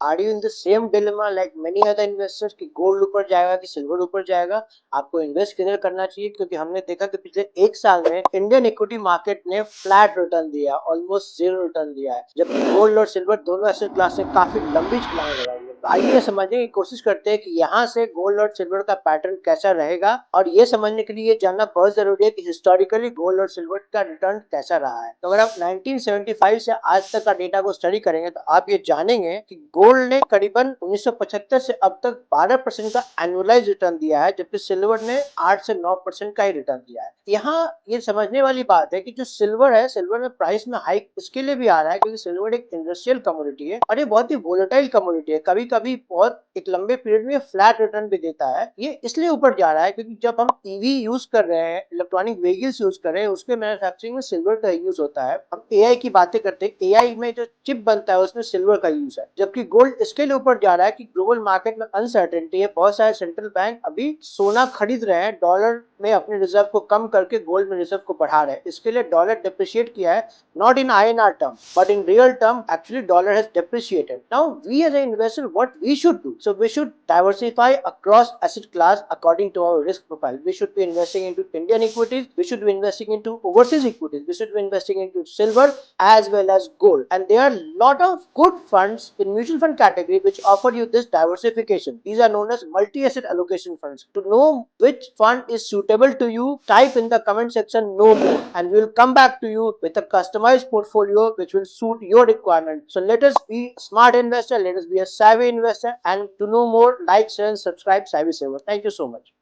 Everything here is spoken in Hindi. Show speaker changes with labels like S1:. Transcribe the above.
S1: Are you in the same dilemma like many other investors कि गोल्ड ऊपर जाएगा कि सिल्वर ऊपर जाएगा? आपको इन्वेस्ट किधर करना चाहिए, क्योंकि हमने देखा कि पिछले एक साल में इंडियन इक्विटी मार्केट ने फ्लैट रिटर्न दिया, ऑलमोस्ट जीरो रिटर्न दिया है, जबकि गोल्ड और सिल्वर दोनों एसेट क्लास ने काफी लंबी छलांग लगाई है। तो आइए समझने की कोशिश करते हैं कि यहाँ से गोल्ड और सिल्वर का पैटर्न कैसा रहेगा, और ये समझने के लिए जानना बहुत जरूरी है कि हिस्टोरिकली गोल्ड और सिल्वर का रिटर्न कैसा रहा है। तो अगर आप 1975 से आज तक का डेटा को स्टडी करेंगे तो आप ये जानेंगे कि गोल्ड ने करीबन 1975 से अब तक 12% का एनुअलाइज रिटर्न दिया है, जबकि सिल्वर ने 8 से 9% का ही रिटर्न दिया है। यहाँ ये समझने वाली बात है कि जो सिल्वर है, सिल्वर में प्राइस में हाइक इसके लिए भी आ रहा है क्योंकि सिल्वर एक इंडस्ट्रियल कमोडिटी है और ये बहुत ही वोलेटाइल कमोडिटी है। कभी कभी बहुत एक लंबे पीरियड में फ्लैट रिटर्न भी देता है। ये इसलिए ऊपर जा रहा है क्योंकि जब हम ईवी यूज कर रहे हैं, इलेक्ट्रॉनिक व्हीकल्स यूज कर रहे हैं, उसके मैन्युफैक्चरिंग में सिल्वर का यूज होता है। हम एआई की बातें करते हैं, एआई में जो चिप बनता है उसमें सिल्वर का यूज है। जबकि गोल्ड इसके लिए ऊपर जा रहा है कि ग्लोबल मार्केट में अनसर्टेनिटी है। बहुत सारे सेंट्रल बैंक अभी सोना खरीद रहे हैं, डॉलर में अपने रिजर्व को कम करके गोल्ड में रिजर्व को बढ़ा रहे हैं। इसके लिए डॉलर डिप्रिशिएट किया है, not in INR term, but in real term, actually dollar has depreciated. Now, we as an investor, what we should do? So we should diversify across asset class according to our risk profile. We should be investing into Indian equities. We should be investing into overseas equities. We should be investing into silver as well as gold. And there are a lot of good funds in mutual fund category which offer you this diversification. These are known as multi-asset allocation funds. To know which fund is suitable to you, type in the comment section "no more" and we will come back to you with a customized portfolio which will suit your requirement. So let us be smart investor, let us be a savvy investor, and to know more, like, share and subscribe Savvy Saver. Thank you so much.